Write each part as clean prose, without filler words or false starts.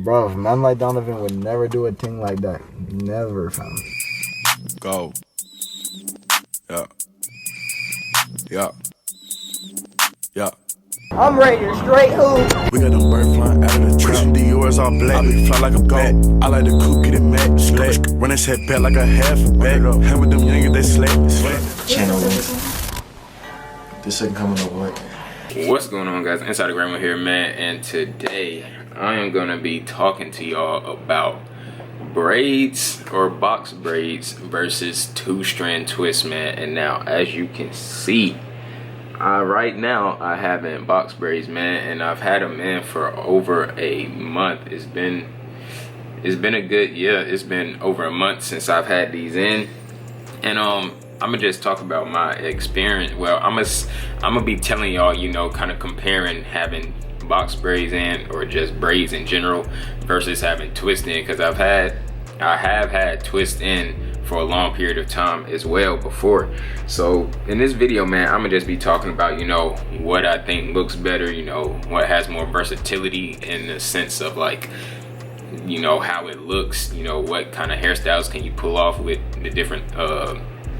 Bro, man like Donovan would never do a thing like that. Never, fam. Go. Yeah. Yeah. Yeah. I'm ready to straight hoop. We got them bird flying out of the trap. The yours all black. I be fly like a bat. I like the coupe, get it mad. Slack. Run that shit back like a half a bag. Hand with them youngins, they slack. Channel this ain't coming up what? What's going on, guys? Inside the Grandma here, man, and today I am gonna be talking to y'all about braids or box braids versus two-strand twists, man. And now, as you can see, right now I have in box braids, man, and I've had them in for over a month. It's been a good, yeah, it's been over a month since I've had these in, and I'm gonna just talk about my experience. Well, I'm gonna be telling y'all, you know, kind of comparing having box braids in or just braids in general versus having twist in, because I have had twist in for a long period of time as well before. So in this video, man, I'm gonna just be talking about, you know, what I think looks better, you know, what has more versatility in the sense of, like, you know, how it looks, you know, what kind of hairstyles can you pull off with the different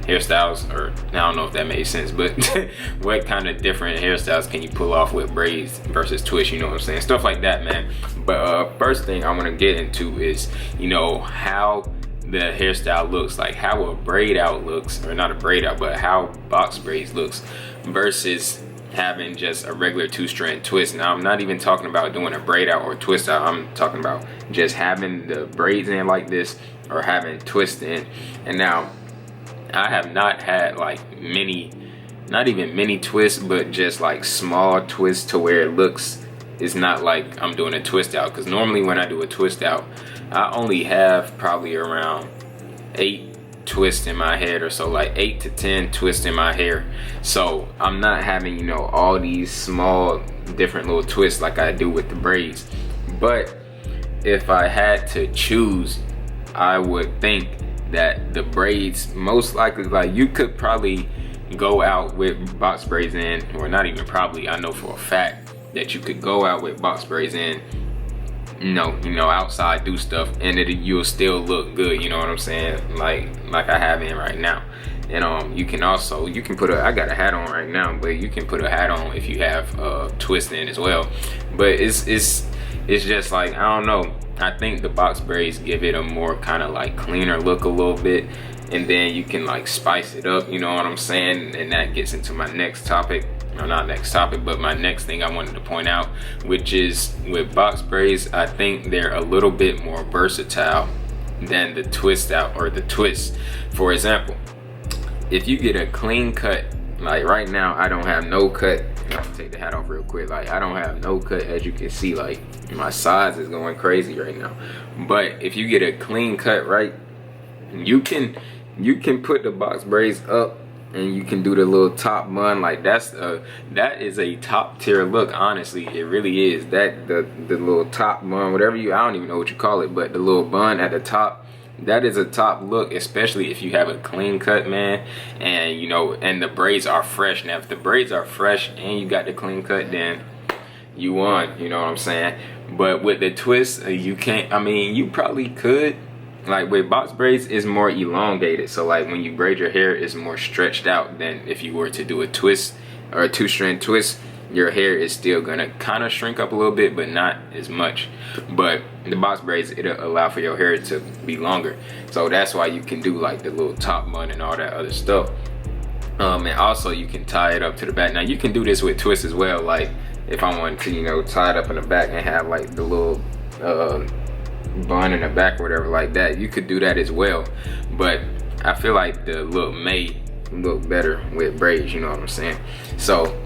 hairstyles, or I don't know if that made sense, but what kind of different hairstyles can you pull off with braids versus twists, you know what I'm saying, stuff like that, man. But first thing I want to get into is, you know, how the hairstyle looks, like how a braid out looks, or not a braid out, but how box braids looks versus having just a regular two-strand twist. Now, I'm not even talking about doing a braid out or twist out. I'm talking about just having the braids in like this or having twist in. And now, I have not had like many, not even many twists, but just like small twists to where it looks, it's not like I'm doing a twist out. Because normally when I do a twist out, I only have probably around 8 twists in my head or so, like 8 to 10 twists in my hair. So I'm not having, you know, all these small different little twists like I do with the braids. But if I had to choose, I would think that the braids, most likely, like, you could probably go out with box braids in, or not even probably, I know for a fact that you could go out with box braids in, you know, outside, do stuff, and you'll still look good, you know what I'm saying, like I have in right now. And you can put I got a hat on right now, but you can put a hat on if you have twist in as well. But it's just like, I don't know, I think the box braids give it a more kind of like cleaner look a little bit, and then you can like spice it up, you know what I'm saying. And that gets into my next topic, or not next topic, but my next thing I wanted to point out, which is with box braids, I think they're a little bit more versatile than the twist out or the twist. For example, if you get a clean cut, like right now I don't have no cut. I'll take the hat off real quick. Like, I don't have no cut, as you can see, like my sides is going crazy right now. But if you get a clean cut, right, you can put the box braids up and you can do the little top bun. Like, that is a top tier look, honestly. It really is. That the little top bun, whatever I don't even know what you call it, but the little bun at the top, that is a top look, especially if you have a clean cut, man, and you know, and the braids are fresh. Now, if the braids are fresh and you got the clean cut, then you won, you know what I'm saying. But with the twist, you can't. I mean, you probably could. Like, with box braids, it's more elongated, so like when you braid your hair, it's more stretched out than if you were to do a twist or a two-strand twist. Your hair is still gonna kind of shrink up a little bit, but not as much. But the box braids, it'll allow for your hair to be longer, so that's why you can do like the little top bun and all that other stuff. And also you can tie it up to the back. Now, you can do this with twists as well. Like, if I wanted to, you know, tie it up in the back and have like the little bun in the back or whatever like that, you could do that as well. But I feel like the look may look better with braids, you know what I'm saying. So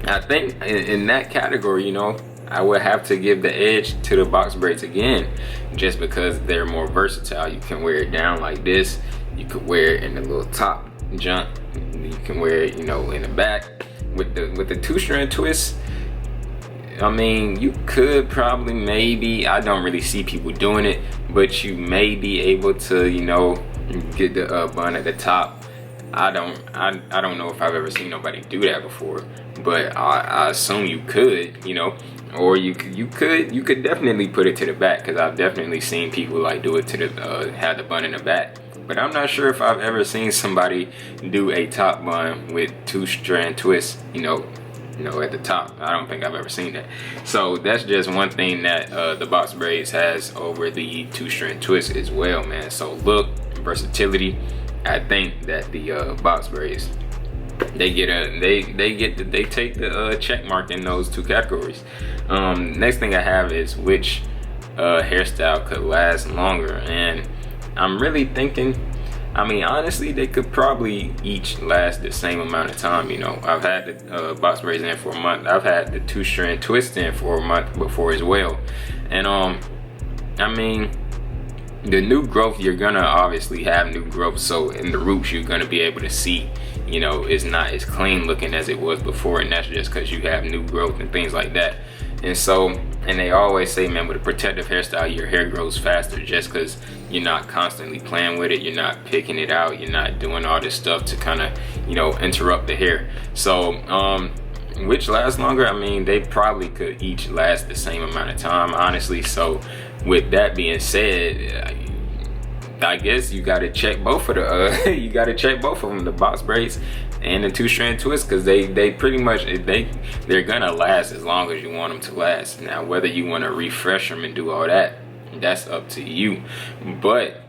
I think in that category, you know, I would have to give the edge to the box braids again, just because they're more versatile. You can wear it down like this, you could wear it in the little top jump, you can wear it, you know, in the back. With the two-strand twist, I mean, you could probably, maybe, I don't really see people doing it, but you may be able to, you know, get the bun at the top. I don't know if I've ever seen nobody do that before, but I assume you could, you know. or you could definitely put it to the back, because I've definitely seen people like do it to the have the bun in the back. But I'm not sure if I've ever seen somebody do a top bun with 2-strand twists, you know, at the top. I don't think I've ever seen that. So that's just one thing that the box braids has over the 2-strand twist as well, man. So look, versatility, I think that the box braids, they take the check mark in those two categories. Next thing I have is which hairstyle could last longer, and I'm really thinking, I mean, honestly, they could probably each last the same amount of time. You know, I've had the box braids in for a month. I've had the 2-strand twist in for a month before as well. And I mean, the new growth, you're gonna obviously have new growth. So in the roots, you're gonna be able to see, you know, it's not as clean looking as it was before, and that's just because you have new growth and things like that. And so, and they always say, man, with a protective hairstyle, your hair grows faster just because you're not constantly playing with it, you're not picking it out, you're not doing all this stuff to kind of, you know, interrupt the hair. So which lasts longer? I mean, they probably could each last the same amount of time, honestly. So with that being said, I guess you got to check both of the you got to check both of them, the box braids and the 2-strand twist, because they pretty much they're gonna last as long as you want them to last. Now whether you want to refresh them and do all that, that's up to you. But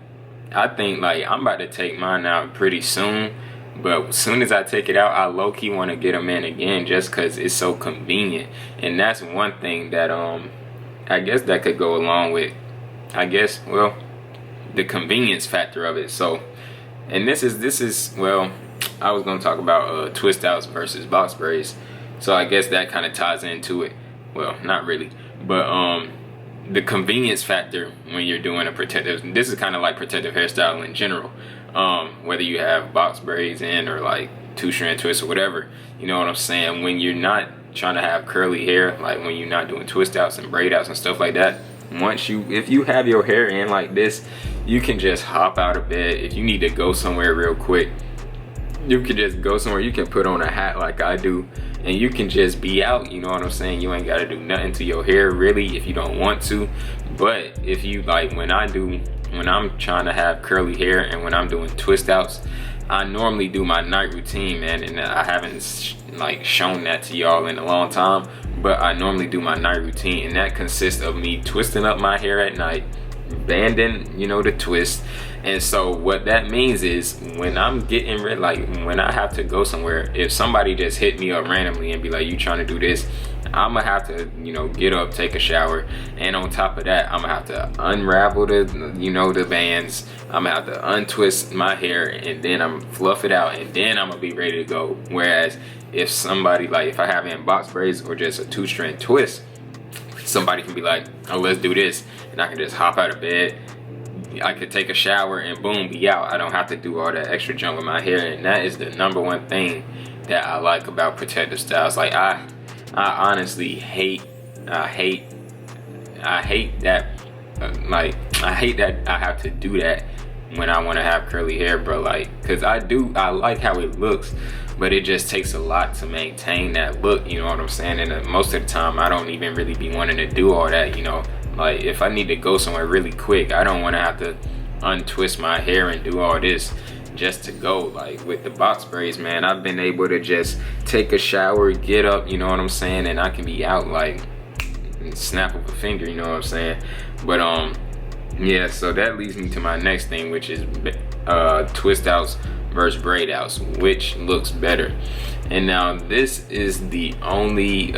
I think, like, I'm about to take mine out pretty soon, but as soon as I take it out, I low-key want to get them in again just because it's so convenient. And that's one thing that I guess that could go along with, I guess, well, the convenience factor of it. So, and this is well, I was going to talk about twist outs versus box braids, so I guess that kind of ties into it. Well, not really, but the convenience factor when you're doing a protective, this is kind of like protective hairstyle in general, whether you have box braids in or like 2-strand twists or whatever, you know what I'm saying, when you're not trying to have curly hair, like when you're not doing twist outs and braid outs and stuff like that, if you have your hair in like this, you can just hop out of bed. If you need to go somewhere real quick, you can just go somewhere. You can put on a hat like I do, and you can just be out, you know what I'm saying. You ain't got to do nothing to your hair really if you don't want to. But if you, like, when I'm trying to have curly hair and when I'm doing twist outs, I normally do my night routine, man, and I haven't like shown that to y'all in a long time, but I normally do my night routine, and that consists of me twisting up my hair at night, banding, you know, the twist. And so what that means is when I'm getting rid, like when I have to go somewhere, if somebody just hit me up randomly and be like, you trying to do this, I'm gonna have to, you know, get up, take a shower, and on top of that, I'm gonna have to unravel the, you know, the bands. I'm gonna have to untwist my hair, and then I'm fluff it out, and then I'm gonna be ready to go. Whereas if somebody, like if I have in box braids or just a 2-strand twist, somebody can be like, oh, let's do this, and I can just hop out of bed, I could take a shower, and boom, be out. I don't have to do all that extra junk with my hair. And that is the #1 thing that I like about protective styles. Like I honestly hate that, like I hate that I have to do that when I want to have curly hair, bro. Like, cause I like how it looks, but it just takes a lot to maintain that look, you know what I'm saying? And most of the time I don't even really be wanting to do all that, you know. Like if I need to go somewhere really quick, I don't want to have to untwist my hair and do all this just to go. Like with the box braids, man, I've been able to just take a shower, get up, you know what I'm saying, and I can be out like snap of a finger, you know what I'm saying. But yeah, so that leads me to my next thing, which is twist outs versus braid outs, which looks better. And now this is the only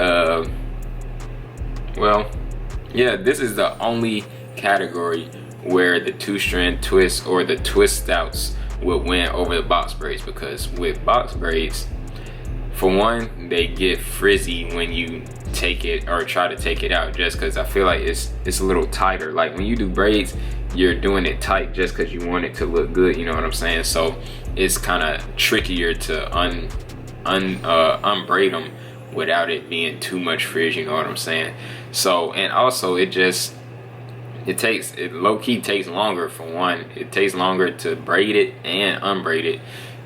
this is the only category where the 2-strand twist or the twist outs will win over the box braids, because with box braids, for one, they get frizzy when you take it or try to take it out, just because I feel like it's a little tighter. Like when you do braids, you're doing it tight just because you want it to look good, you know what I'm saying? So it's kind of trickier to unbraid them without it being too much frizz, you know what I'm saying? So, and also it low-key takes longer. For one, it takes longer to braid it and unbraid it.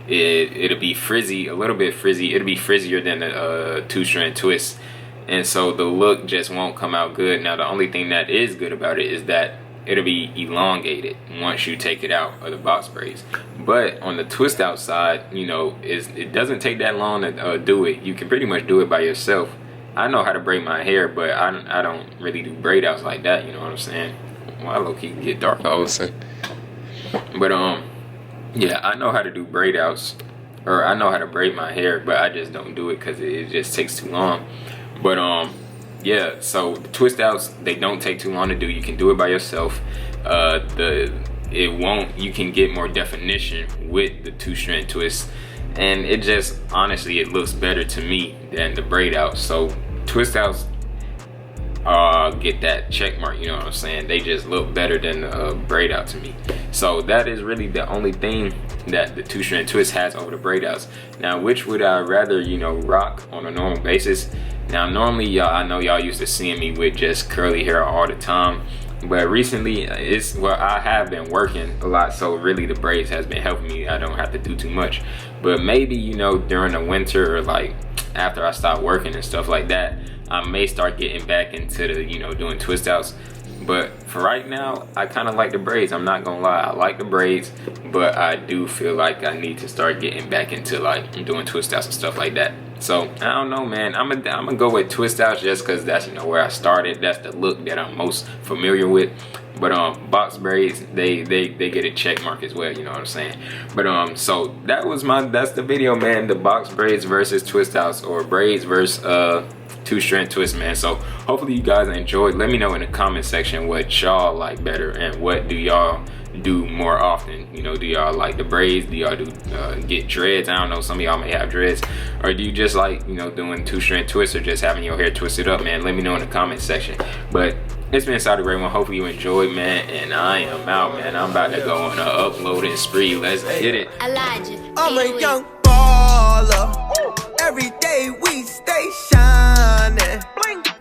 It'll be frizzy, a little bit frizzy. It'll be frizzier than a 2-strand twist. and so the look just won't come out good. Now the only thing that is good about it is that it'll be elongated once you take it out of the box braids. But on the twist out side, you know, it doesn't take that long to do it. You can pretty much do it by yourself. I know how to braid my hair, but I don't really do braid outs like that, you know what I'm saying? Well, I low-key can get dark, I would say. But yeah, I know how to do braid outs, or I know how to braid my hair, but I just don't do it because it just takes too long. But yeah, so the twist outs, they don't take too long to do. You can do it by yourself. You can get more definition with the 2-strand twist, and it just, honestly, it looks better to me than the braid outs. So twist outs get that check mark, you know what I'm saying? They just look better than the braid out to me. So that is really the only thing that the 2-strand twist has over the braid outs. Now, which would I rather, you know, rock on a normal basis? Now, normally, y'all, I know y'all used to seeing me with just curly hair all the time, but recently, I have been working a lot, so really the braids has been helping me. I don't have to do too much. But maybe, you know, during the winter, or like after I stop working and stuff like that, I may start getting back into the, you know, doing twist outs. But for right now, I kind of like the braids. I'm not gonna lie, I like the braids, but I do feel like I need to start getting back into like doing twist outs and stuff like that. So I don't know, man. I'm gonna go with twist outs just because that's, you know, where I started. That's the look that I'm most familiar with. But box braids, they get a check mark as well, you know what I'm saying? But so that's the video, man. The box braids versus twist outs, or braids versus 2-strand twist, man. So hopefully you guys enjoyed. Let me know in the comment section what y'all like better, and what do y'all do more often. You know, do y'all like the braids? Do y'all do get dreads? I don't know, some of y'all may have dreads. Or do you just like, you know, doing 2-strand twists, or just having your hair twisted up, man? Let me know in the comment section. But it's been Saudi Great One. Hopefully you enjoyed, man, and I am out, man. I'm about to go on an uploading spree. Let's get it. Elijah, I'm a young baller. Every day we stay shining.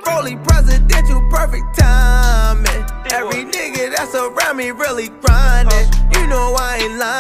Rolly presidential, perfect timing. Every nigga that's around me really grinding. You know I ain't lying.